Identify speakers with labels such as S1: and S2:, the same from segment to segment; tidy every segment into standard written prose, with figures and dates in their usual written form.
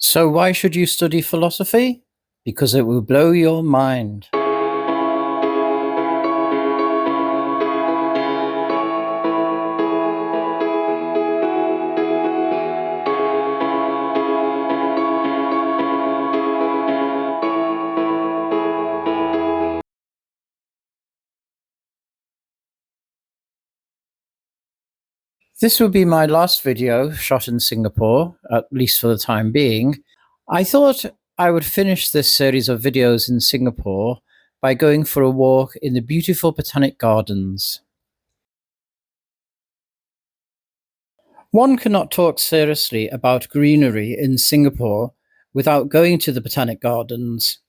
S1: So why should you study philosophy? Because it will blow your mind. This will be my last video shot in Singapore, at least for the time being. I thought I would finish this series of videos in Singapore by going for a walk in the beautiful Botanic Gardens. One cannot talk seriously about greenery in Singapore without going to the Botanic Gardens.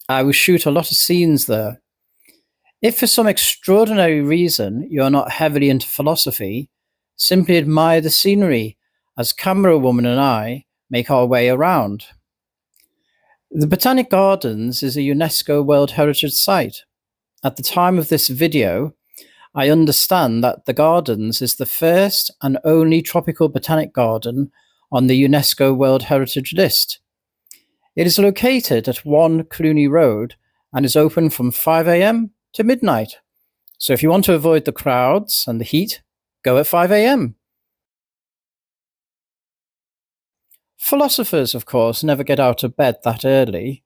S1: I will shoot a lot of scenes there. If for some extraordinary reason you're not heavily into philosophy, simply admire the scenery as camera woman and I make our way around. The Botanic Gardens is a UNESCO World Heritage Site. At the time of this video, I understand that the Gardens is the first and only tropical botanic garden on the UNESCO World Heritage List. It is located at 1 Cluny Road and is open from 5 AM to midnight. So if you want to avoid the crowds and the heat, go at 5 AM. Philosophers, of course, never get out of bed that early,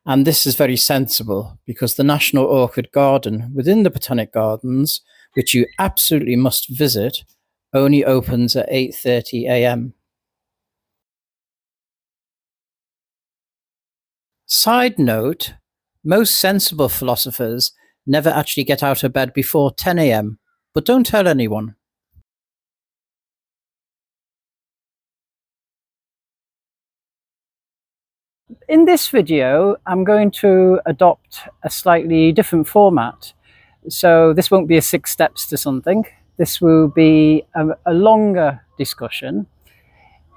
S1: and this is very sensible because the National Orchid Garden within the Botanic Gardens, which you absolutely must visit, only opens at 8:30 AM. Side note, most sensible philosophers never actually get out of bed before 10 AM, but don't tell anyone. In this video, I'm going to adopt a slightly different format. So this won't be a 6 steps to something. This will be a longer discussion.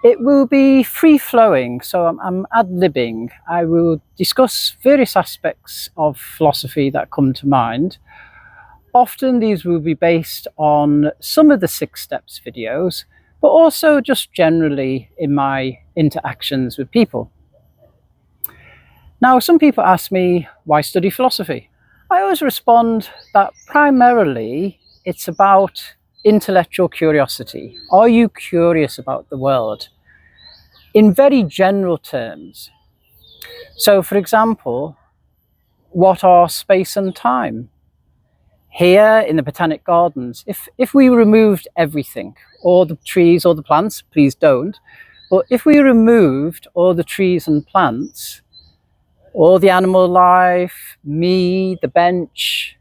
S1: It will be free-flowing, so I'm ad-libbing. I will discuss various aspects of philosophy that come to mind. Often these will be based on some of the 6 steps videos, but also just generally in my interactions with people. Now, some people ask me, why study philosophy? I always respond that primarily it's about intellectual curiosity. Are you curious about the world? In very general terms. So, for example, what are space and time? Here in the Botanic Gardens, if we removed everything, all the trees or the plants, please don't, but if we removed all the trees and plants, all the animal life, me, the bench,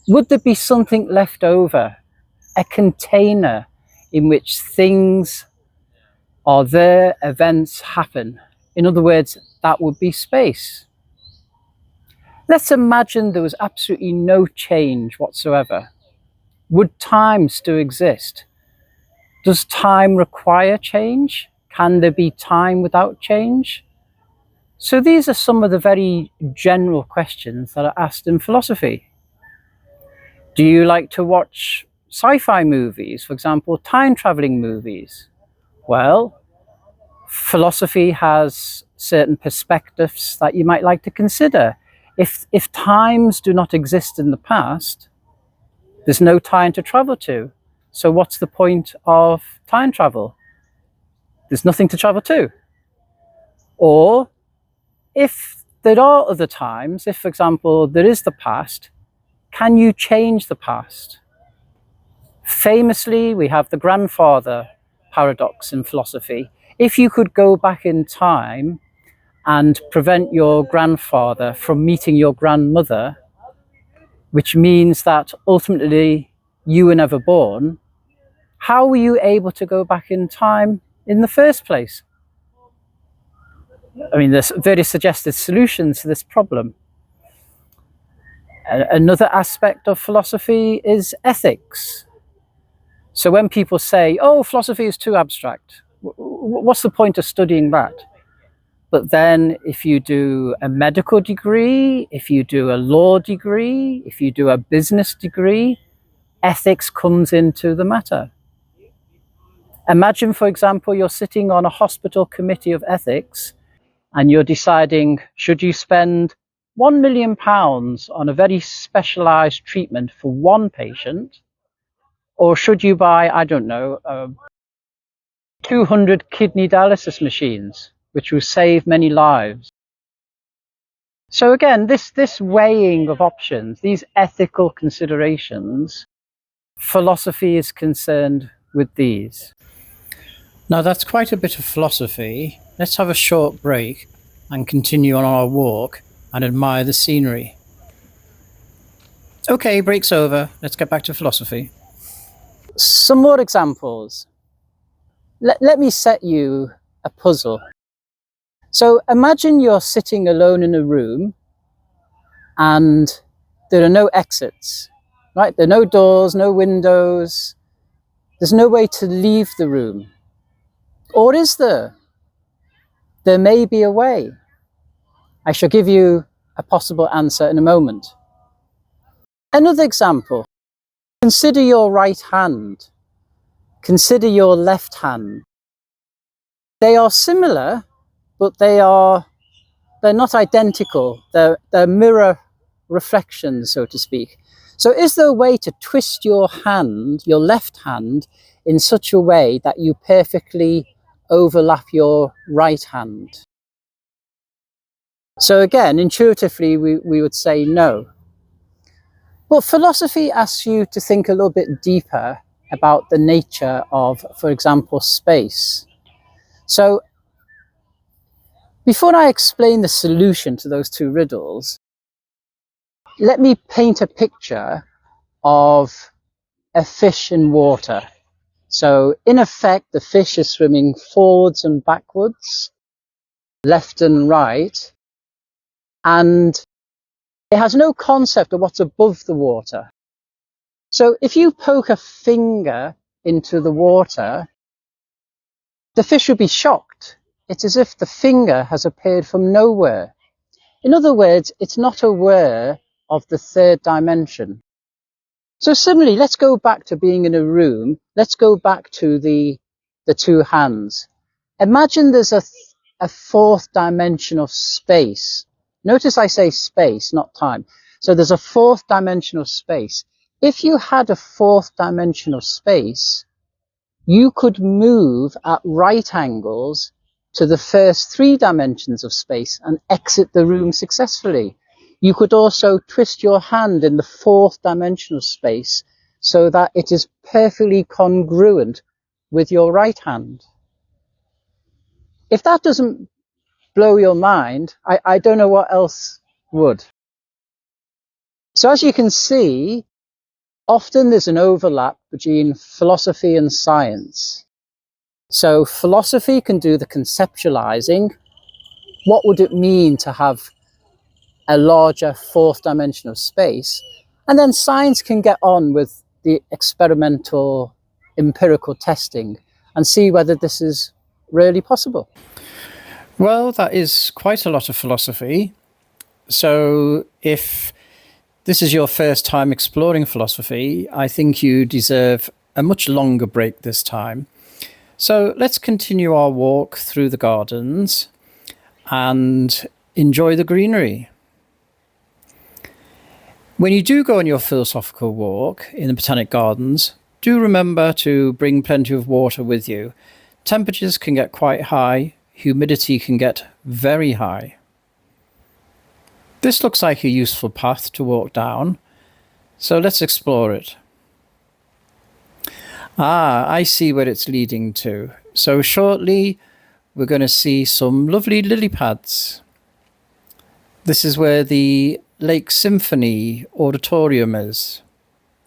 S1: would there be something left over? A container in which things are there, events happen. In other words, that would be space. Let's imagine there was absolutely no change whatsoever. Would time still exist? Does time require change? Can there be time without change? So these are some of the very general questions that are asked in philosophy. Do you like to watch sci-fi movies, for example, time-traveling movies? Well, philosophy has certain perspectives that you might like to consider. If times do not exist in the past, there's no time to travel to. So what's the point of time travel? There's nothing to travel to. Or if there are other times, if, for example, there is the past, can you change the past? Famously, we have the grandfather paradox in philosophy. If you could go back in time and prevent your grandfather from meeting your grandmother, which means that ultimately you were never born, how were you able to go back in time in the first place? I mean, there's very suggested solutions to this problem. Another aspect of philosophy is ethics. So when people say, oh, philosophy is too abstract, what's the point of studying that? But then if you do a medical degree, if you do a law degree, if you do a business degree, ethics comes into the matter. Imagine, for example, you're sitting on a hospital committee of ethics and you're deciding, should you spend £1 million on a very specialised treatment for one patient, or should you buy, I don't know, 200 kidney dialysis machines, which will save many lives? So again, this weighing of options, these ethical considerations, philosophy is concerned with these. Now that's quite a bit of philosophy. Let's have a short break and continue on our walk and admire the scenery. Okay, break's over. Let's get back to philosophy. Some more examples. Let me set you a puzzle. So imagine you're sitting alone in a room and there are no exits, right? There are no doors, no windows. There's no way to leave the room. Or is there? There may be a way. I shall give you a possible answer in a moment. Another example. Consider your right hand. Consider your left hand. They are similar, but they're not identical. They're mirror reflections, so to speak. So is there a way to twist your hand, your left hand, in such a way that you perfectly overlap your right hand? So again, intuitively, we would say no. But philosophy asks you to think a little bit deeper about the nature of, for example, space. So before I explain the solution to those two riddles, let me paint a picture of a fish in water. So in effect, the fish is swimming forwards and backwards, left and right, and it has no concept of what's above the water. So if you poke a finger into the water, the fish will be shocked. It's as if the finger has appeared from nowhere. In other words, it's not aware of the third dimension. So similarly, let's go back to being in a room. Let's go back to the two hands. Imagine there's a fourth dimension of space. Notice I say space, not time. So there's a fourth dimension of space. If you had a fourth dimension of space, you could move at right angles to the first three dimensions of space and exit the room successfully. You could also twist your hand in the fourth dimension of space so that it is perfectly congruent with your right hand. If that doesn't blow your mind, I don't know what else would. So as you can see, often there's an overlap between philosophy and science. So philosophy can do the conceptualizing. What would it mean to have a larger fourth dimension of space? And then science can get on with the experimental, empirical testing and see whether this is really possible. Well, that is quite a lot of philosophy. So if this is your first time exploring philosophy, I think you deserve a much longer break this time. So let's continue our walk through the gardens and enjoy the greenery. When you do go on your philosophical walk in the Botanic Gardens, do remember to bring plenty of water with you. Temperatures can get quite high, humidity can get very high. This looks like a useful path to walk down, so let's explore it. Ah, I see where it's leading to. So shortly, we're going to see some lovely lily pads. This is where the Lake Symphony auditorium is.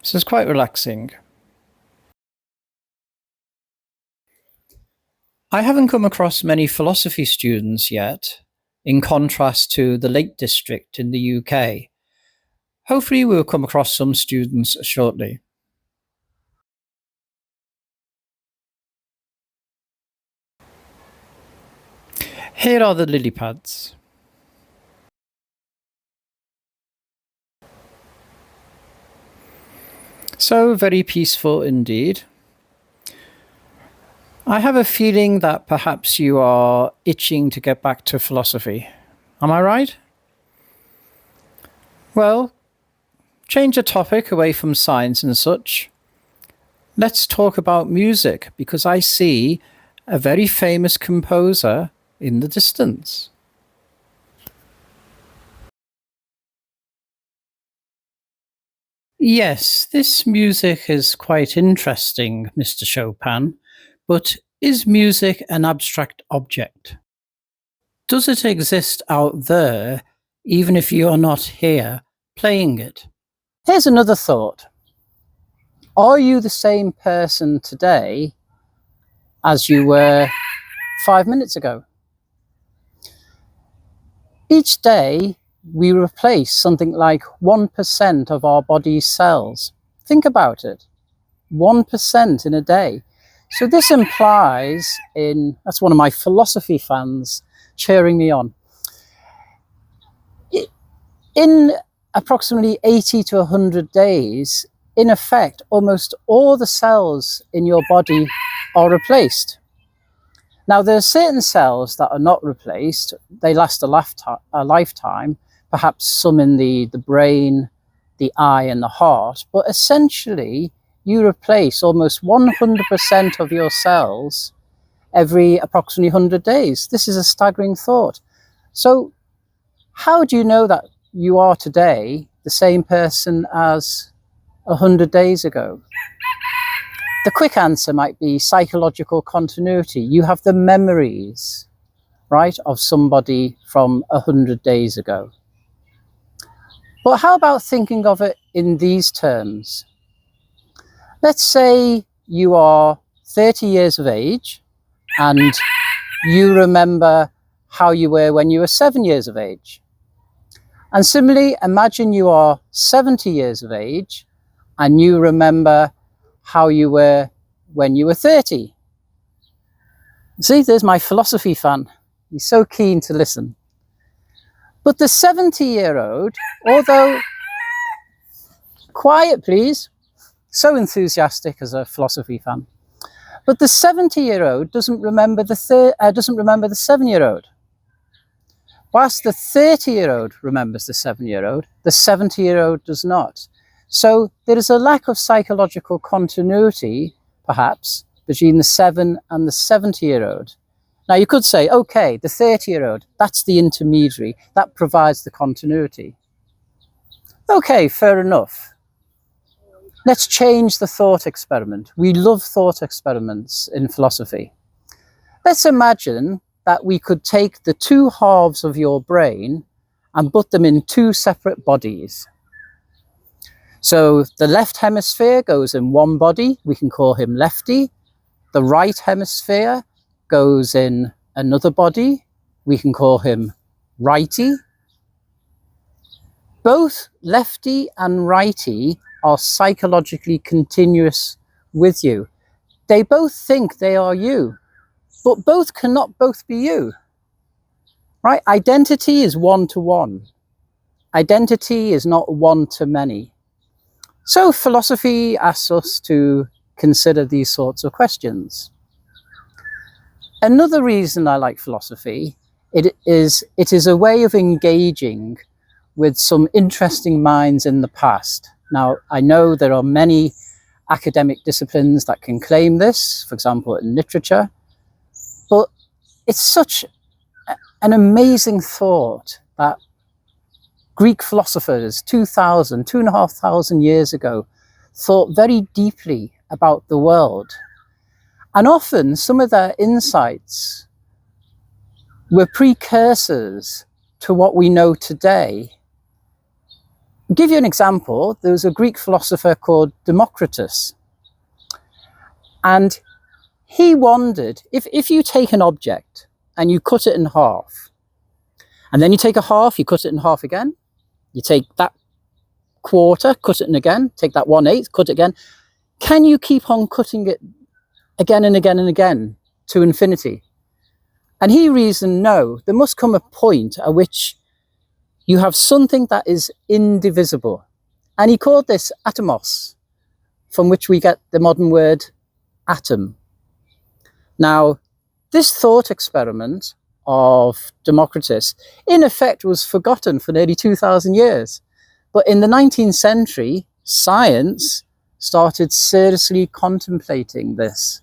S1: This is quite relaxing. I haven't come across many philosophy students yet, in contrast to the Lake District in the UK. Hopefully we'll come across some students shortly. Here are the lily pads. So very peaceful indeed. I have a feeling that perhaps you are itching to get back to philosophy. Am I right? Well, change the topic away from science and such. Let's talk about music, because I see a very famous composer in the distance. Yes, this music is quite interesting, Mr. Chopin, but is music an abstract object? Does it exist out there, even if you are not here playing it? Here's another thought. Are you the same person today as you were 5 minutes ago? Each day, we replace something like 1% of our body's cells. Think about it. 1% in a day. So this implies that's one of my philosophy fans cheering me on. In approximately 80 to 100 days, in effect, almost all the cells in your body are replaced. Now, there are certain cells that are not replaced. They last a lifetime, perhaps some in the brain, the eye and the heart, but essentially you replace almost 100% of your cells every approximately 100 days. This is a staggering thought. So how do you know that you are today the same person as 100 days ago? The quick answer might be psychological continuity. You have the memories, right, of somebody from 100 days ago. But how about thinking of it in these terms? Let's say you are 30 years of age and you remember how you were when you were 7 years of age. And similarly, imagine you are 70 years of age and you remember how you were when you were 30. See, there's my philosophy fan. He's so keen to listen. But the 70-year-old, although, quiet please, so enthusiastic as a philosophy fan, but the 70-year-old doesn't remember the 7-year-old. Whilst the 30-year-old remembers the 7-year-old, the 70-year-old does not. So there is a lack of psychological continuity, perhaps, between the 7 and the 70-year-old. Now you could say, okay, the 30-year-old, that's the intermediary, that provides the continuity. Okay, fair enough. Let's change the thought experiment. We love thought experiments in philosophy. Let's imagine that we could take the two halves of your brain and put them in two separate bodies. So the left hemisphere goes in one body, we can call him lefty. The right hemisphere goes in another body, we can call him righty. Both lefty and righty are psychologically continuous with you. They both think they are you, but both cannot both be you, right? Identity is one-to-one. Identity is not one-to-many. So philosophy asks us to consider these sorts of questions. Another reason I like philosophy, it is a way of engaging with some interesting minds in the past. Now, I know there are many academic disciplines that can claim this, for example, in literature, but it's such an amazing thought that Greek philosophers 2,500 years ago thought very deeply about the world. And often some of their insights were precursors to what we know today. I'll give you an example. There was a Greek philosopher called Democritus. And he wondered, if you take an object and you cut it in half, and then you take a half, you cut it in half again, you take that quarter, cut it in again, take that 1/8, cut it again. Can you keep on cutting it again and again and again to infinity? And he reasoned, no, there must come a point at which you have something that is indivisible. And he called this atomos, from which we get the modern word atom. Now, this thought experiment of Democritus, in effect, was forgotten for nearly 2,000 years. But in the 19th century, science started seriously contemplating this.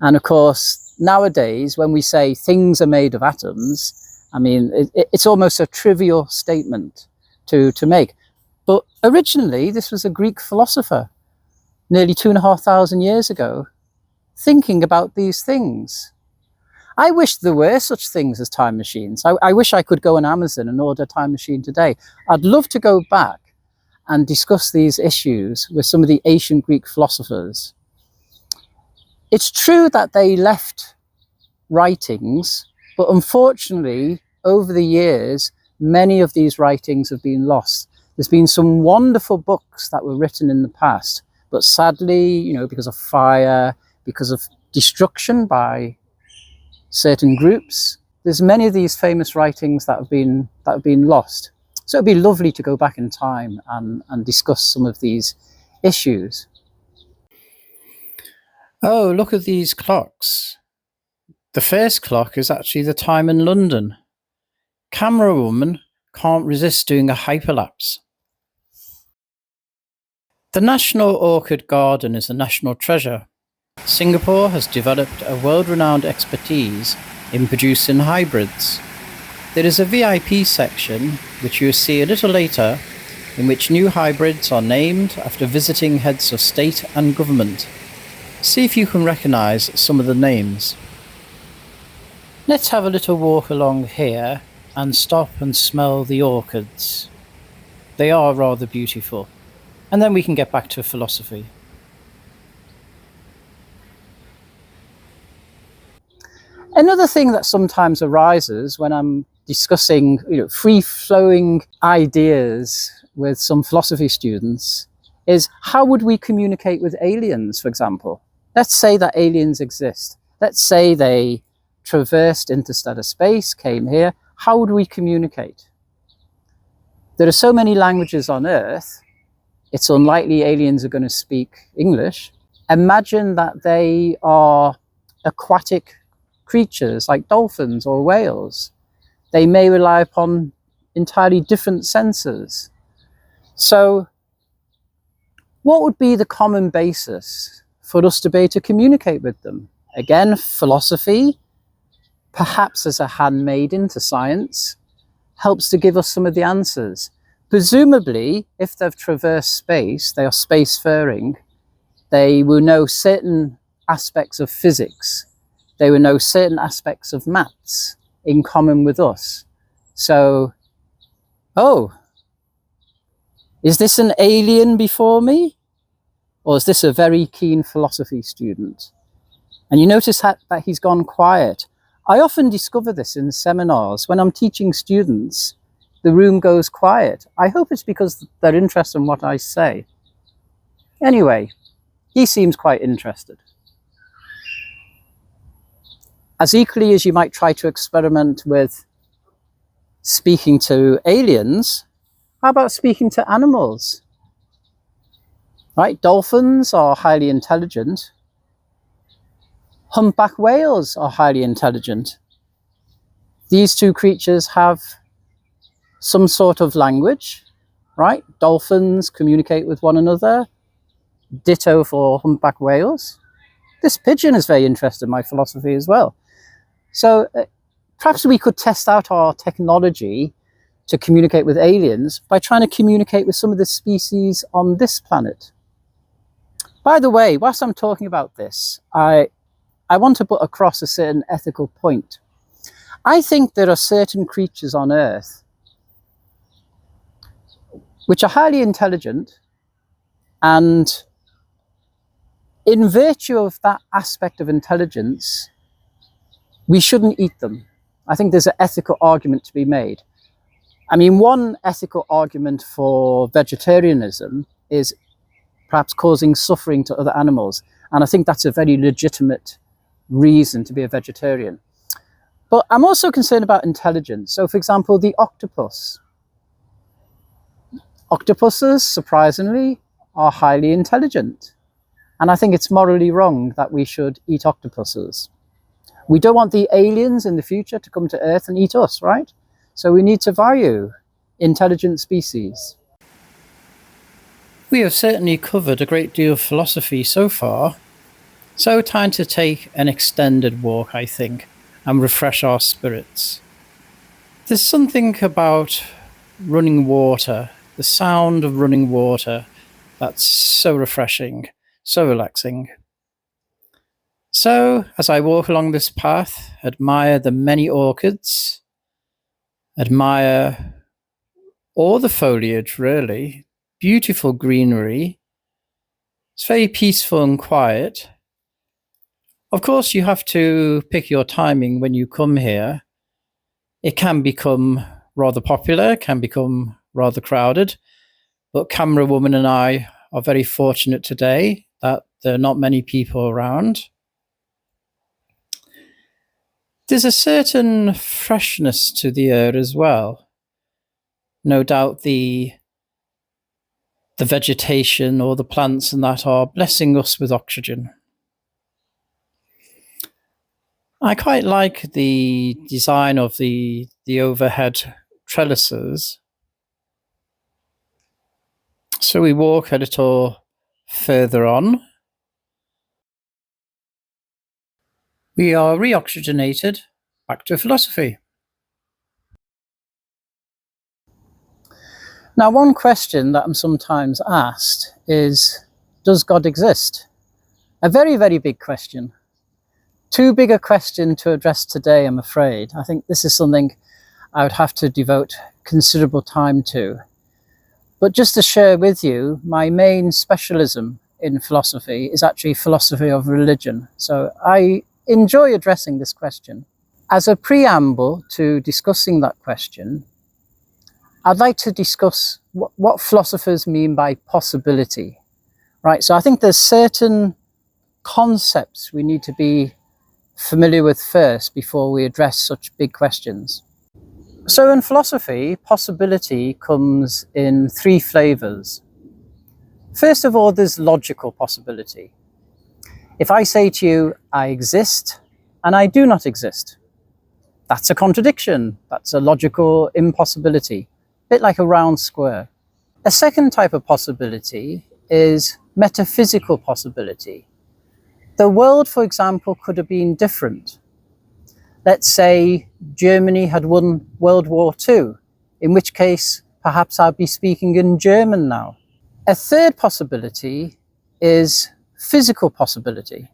S1: And of course, nowadays, when we say things are made of atoms, I mean, it's almost a trivial statement to make. But originally, this was a Greek philosopher, nearly 2,500 years ago, thinking about these things. I wish there were such things as time machines. I wish I could go on Amazon and order a time machine today. I'd love to go back and discuss these issues with some of the ancient Greek philosophers. It's true that they left writings, but unfortunately, over the years, many of these writings have been lost. There's been some wonderful books that were written in the past, but sadly, because of fire, because of destruction by certain groups, there's many of these famous writings that have been lost. So it'd be lovely to go back in time and discuss some of these issues. Oh, look at these clocks. The first clock is actually the time in London. Camera woman can't resist doing a hyperlapse. The National Orchid Garden is a national treasure. Singapore has developed a world-renowned expertise in producing hybrids. There is a VIP section, which you will see a little later, in which new hybrids are named after visiting heads of state and government. See if you can recognise some of the names. Let's have a little walk along here and stop and smell the orchids. They are rather beautiful. And then we can get back to philosophy. Another thing that sometimes arises when I'm discussing, free-flowing ideas with some philosophy students is, how would we communicate with aliens, for example? Let's say that aliens exist. Let's say they traversed interstellar space, came here. How would we communicate? There are so many languages on Earth, it's unlikely aliens are going to speak English. Imagine that they are aquatic creatures like dolphins or whales. They may rely upon entirely different senses. So what would be the common basis for us to be able to communicate with them? Again, philosophy, perhaps as a handmaiden to science, helps to give us some of the answers. Presumably, if they've traversed space, they are spacefaring, they will know certain aspects of physics. They will know certain aspects of maths in common with us. So, oh, is this an alien before me? Or is this a very keen philosophy student? And you notice that he's gone quiet. I often discover this in seminars. When I'm teaching students, the room goes quiet. I hope it's because they're interested in what I say. Anyway, he seems quite interested. As equally as you might try to experiment with speaking to aliens, how about speaking to animals? Right? Dolphins are highly intelligent. Humpback whales are highly intelligent. These two creatures have some sort of language, right? Dolphins communicate with one another. Ditto for humpback whales. This pigeon is very interested in my philosophy as well. So perhaps we could test out our technology to communicate with aliens by trying to communicate with some of the species on this planet. By the way, whilst I'm talking about this, I want to put across a certain ethical point. I think there are certain creatures on Earth which are highly intelligent, and in virtue of that aspect of intelligence, we shouldn't eat them. I think there's an ethical argument to be made. I mean, one ethical argument for vegetarianism is perhaps causing suffering to other animals. And I think that's a very legitimate reason to be a vegetarian. But I'm also concerned about intelligence. So for example, the octopus. Octopuses, surprisingly, are highly intelligent. And I think it's morally wrong that we should eat octopuses. We don't want the aliens in the future to come to Earth and eat us, right? So we need to value intelligent species. We have certainly covered a great deal of philosophy so far, so time to take an extended walk, I think, and refresh our spirits. There's something about running water, the sound of running water, that's so refreshing, so relaxing. So, as I walk along this path, admire the many orchids, admire all the foliage, really, beautiful greenery. It's very peaceful and quiet. Of course, you have to pick your timing when you come here. It can become rather popular, can become rather crowded, but Camera Woman and I are very fortunate today that there are not many people around. There's a certain freshness to the air as well. No doubt the vegetation or the plants and that are blessing us with oxygen. I quite like the design of the overhead trellises. So we walk a little further on. We are reoxygenated back to philosophy. Now, one question that I'm sometimes asked is, does God exist? A very, very big question. Too big a question to address today, I'm afraid. I think this is something I would have to devote considerable time to. But just to share with you, my main specialism in philosophy is actually philosophy of religion. So I enjoy addressing this question. As a preamble to discussing that question, I'd like to discuss what philosophers mean by possibility, right? So I think there's certain concepts we need to be familiar with first before we address such big questions. So in philosophy, possibility comes in three flavors. First of all, there's logical possibility. If I say to you, I exist and I do not exist, that's a contradiction. That's a logical impossibility, a bit like a round square. A second type of possibility is metaphysical possibility. The world, for example, could have been different. Let's say Germany had won World War II, in which case perhaps I'd be speaking in German now. A third possibility is physical possibility.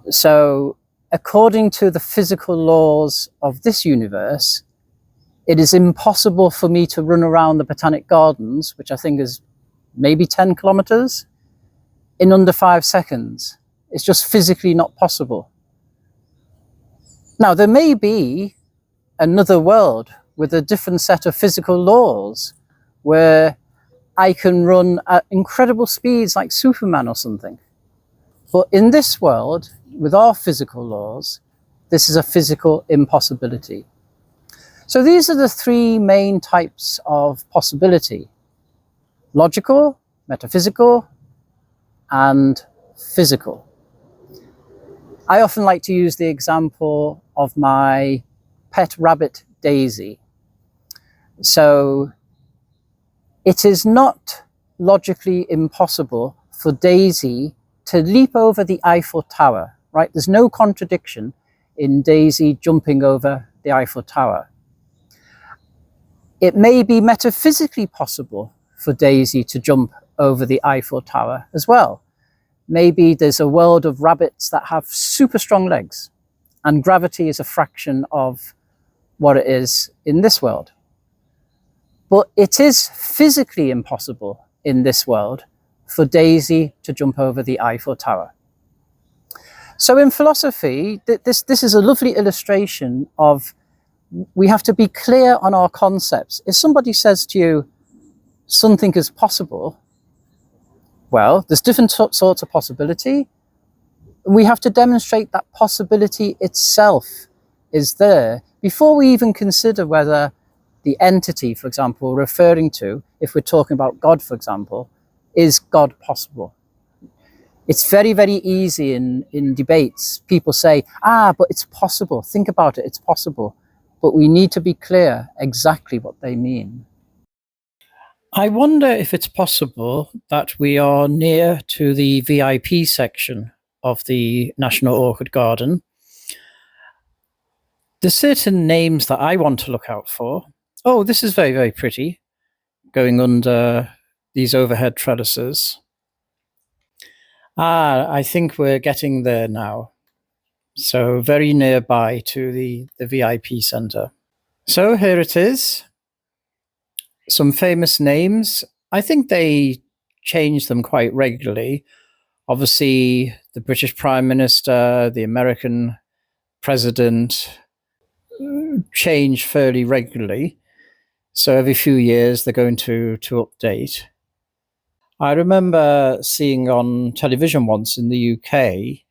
S1: So according to the physical laws of this universe, it is impossible for me to run around the Botanic Gardens, which I think is maybe 10 kilometers, in under 5 seconds. It's just physically not possible. Now, there may be another world with a different set of physical laws where I can run at incredible speeds like Superman or something. But in this world, with our physical laws, this is a physical impossibility. So these are the three main types of possibility: logical, metaphysical, and physical. I often like to use the example of my pet rabbit, Daisy. So it is not logically impossible for Daisy to leap over the Eiffel Tower, right? There's no contradiction in Daisy jumping over the Eiffel Tower. It may be metaphysically possible for Daisy to jump over the Eiffel Tower as well. Maybe there's a world of rabbits that have super strong legs, and gravity is a fraction of what it is in this world. But it is physically impossible in this world for Daisy to jump over the Eiffel Tower. So in philosophy, this is a lovely illustration of we have to be clear on our concepts. If somebody says to you, something is possible, well, there's different sorts of possibility. We have to demonstrate that possibility itself is there before we even consider whether the entity, for example, referring to, if we're talking about God, for example, is God possible? It's very, very easy in debates. People say, but it's possible. Think about it, it's possible. But we need to be clear exactly what they mean. I wonder if it's possible that we are near to the VIP section of the National Orchid Garden. There's certain names that I want to look out for. Oh, this is very, very pretty, going under these overhead trellises. I think we're getting there now. So very nearby to the VIP centre. So here it is. Some famous names. I think they change them quite regularly. Obviously, the British Prime Minister, the American President change fairly regularly. So every few years they're going to update. I remember seeing on television once in the UK,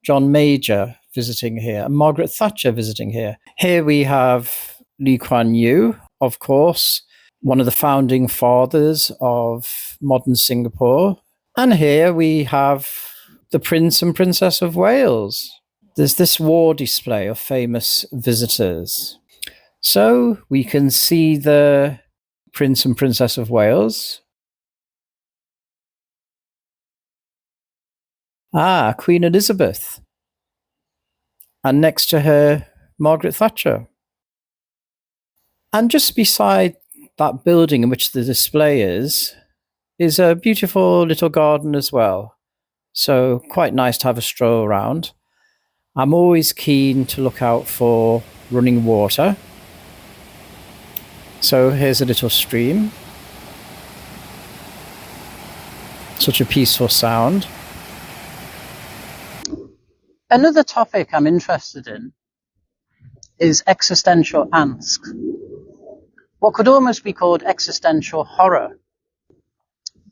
S1: John Major visiting here and Margaret Thatcher visiting here. Here we have Lee Kuan Yew, of course, one of the founding fathers of modern Singapore. And here we have the Prince and Princess of Wales. There's this war display of famous visitors. So we can see the Prince and Princess of Wales. Queen Elizabeth. And next to her, Margaret Thatcher. And just beside that building in which the display is a beautiful little garden as well. So quite nice to have a stroll around. I'm always keen to look out for running water. So here's a little stream. Such a peaceful sound. Another topic I'm interested in is existential angst. What could almost be called existential horror.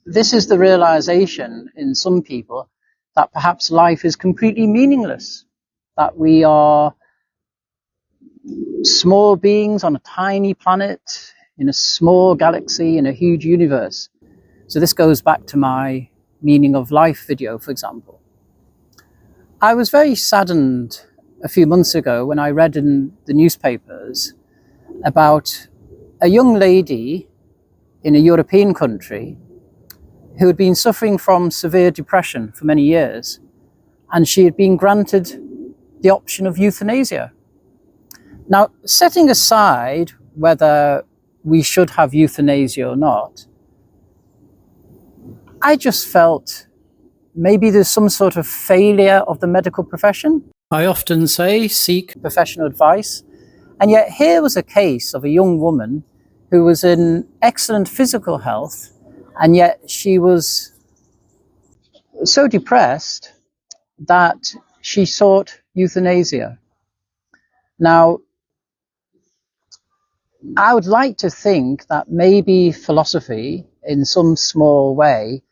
S1: This is the realization in some people that perhaps life is completely meaningless, that we are small beings on a tiny planet, in a small galaxy, in a huge universe. So this goes back to my meaning of life video, for example. I was very saddened a few months ago when I read in the newspapers about a young lady in a European country who had been suffering from severe depression for many years, and she had been granted the option of euthanasia. Now, setting aside whether we should have euthanasia or not, I just felt maybe there's some sort of failure of the medical profession. I often say seek professional advice. And yet here was a case of a young woman who was in excellent physical health, and yet she was so depressed that she sought euthanasia. Now, I would like to think that maybe philosophy, in some small way,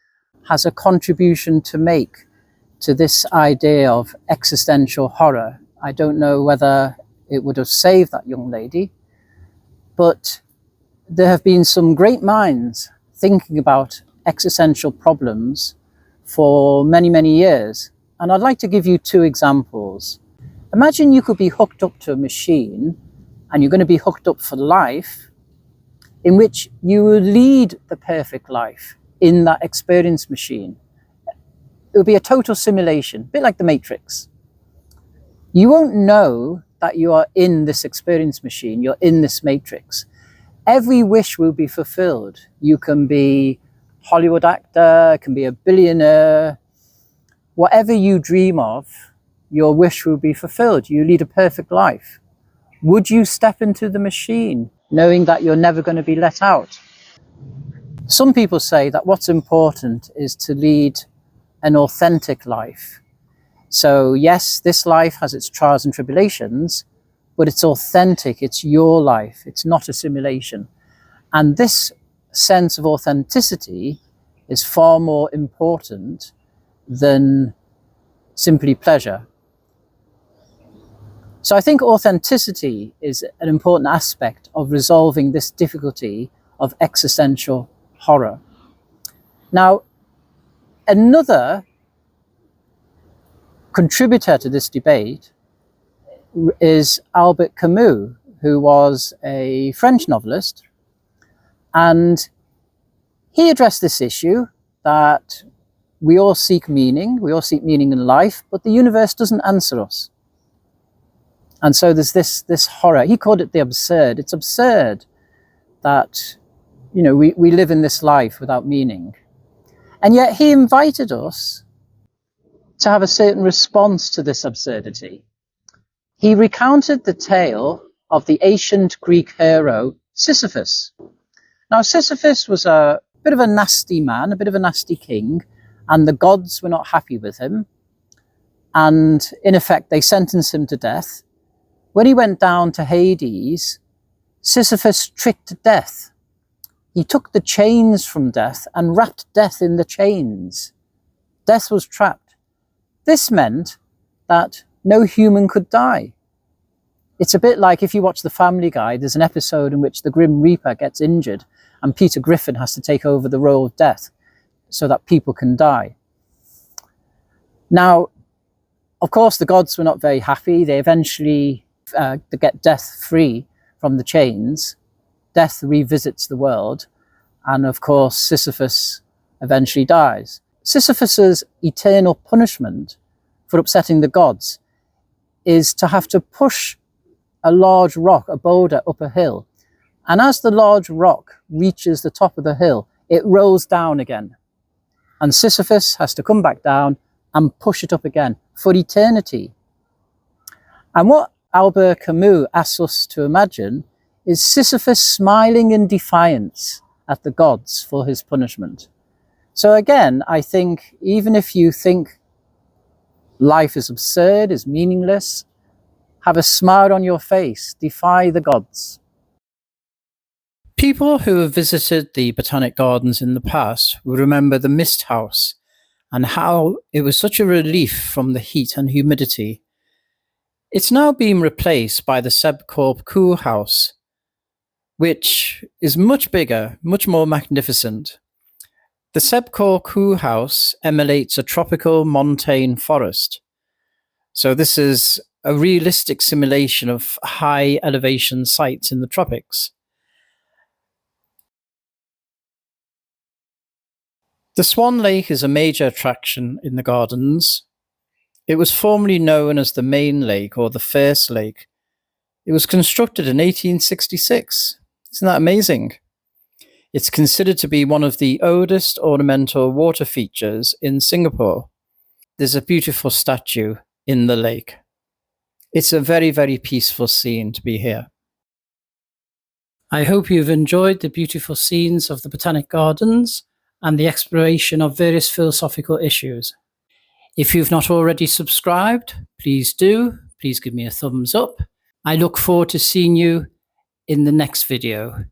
S1: has a contribution to make to this idea of existential horror. I don't know whether it would have saved that young lady, but there have been some great minds thinking about existential problems for many, many years. And I'd like to give you two examples. Imagine you could be hooked up to a machine, and you're going to be hooked up for life, in which you will lead the perfect life in that experience machine. It will be a total simulation, a bit like the Matrix. You won't know that you are in this experience machine, you're in this matrix. Every wish will be fulfilled. You can be a Hollywood actor, can be a billionaire. Whatever you dream of, your wish will be fulfilled. You lead a perfect life. Would you step into the machine knowing that you're never going to be let out? Some people say that what's important is to lead an authentic life. So yes, this life has its trials and tribulations, but it's authentic, it's your life, it's not a simulation. And this sense of authenticity is far more important than simply pleasure. So I think authenticity is an important aspect of resolving this difficulty of existential horror. Now, another contributor to this debate is Albert Camus, who was a French novelist, and he addressed this issue that we all seek meaning in life, but the universe doesn't answer us. And so there's this horror. He called it the absurd. It's absurd that, you know, we live in this life without meaning. And yet he invited us to have a certain response to this absurdity. He recounted the tale of the ancient Greek hero Sisyphus. Now, Sisyphus was a bit of a nasty man, a bit of a nasty king, and the gods were not happy with him. And in effect, they sentenced him to death. When he went down to Hades, Sisyphus tricked death. He took the chains from death and wrapped death in the chains. Death was trapped. This meant that no human could die. It's a bit like if you watch The Family Guy, there's an episode in which the Grim Reaper gets injured and Peter Griffin has to take over the role of death so that people can die. Now, of course, the gods were not very happy. They eventually get death free from the chains. Death revisits the world. And of course, Sisyphus eventually dies. Sisyphus's eternal punishment for upsetting the gods is to have to push a large rock, a boulder, up a hill. And as the large rock reaches the top of the hill, it rolls down again. And Sisyphus has to come back down and push it up again for eternity. And what Albert Camus asks us to imagine is Sisyphus smiling in defiance at the gods for his punishment. So again, I think even if you think life is absurd, is meaningless, have a smile on your face, defy the gods. People who have visited the Botanic Gardens in the past will remember the mist house and how it was such a relief from the heat and humidity. It's now being replaced by the Sembcorp cool house, which is much bigger, much more magnificent. The Sembcorp cool house emulates a tropical montane forest. So this is a realistic simulation of high elevation sites in the tropics. The Swan Lake is a major attraction in the gardens. It was formerly known as the Main Lake or the First Lake. It was constructed in 1866. Isn't that amazing? It's considered to be one of the oldest ornamental water features in Singapore. There's a beautiful statue in the lake. It's a very, very peaceful scene to be here. I hope you've enjoyed the beautiful scenes of the Botanic Gardens and the exploration of various philosophical issues. If you've not already subscribed, please do. Please give me a thumbs up. I look forward to seeing you in the next video.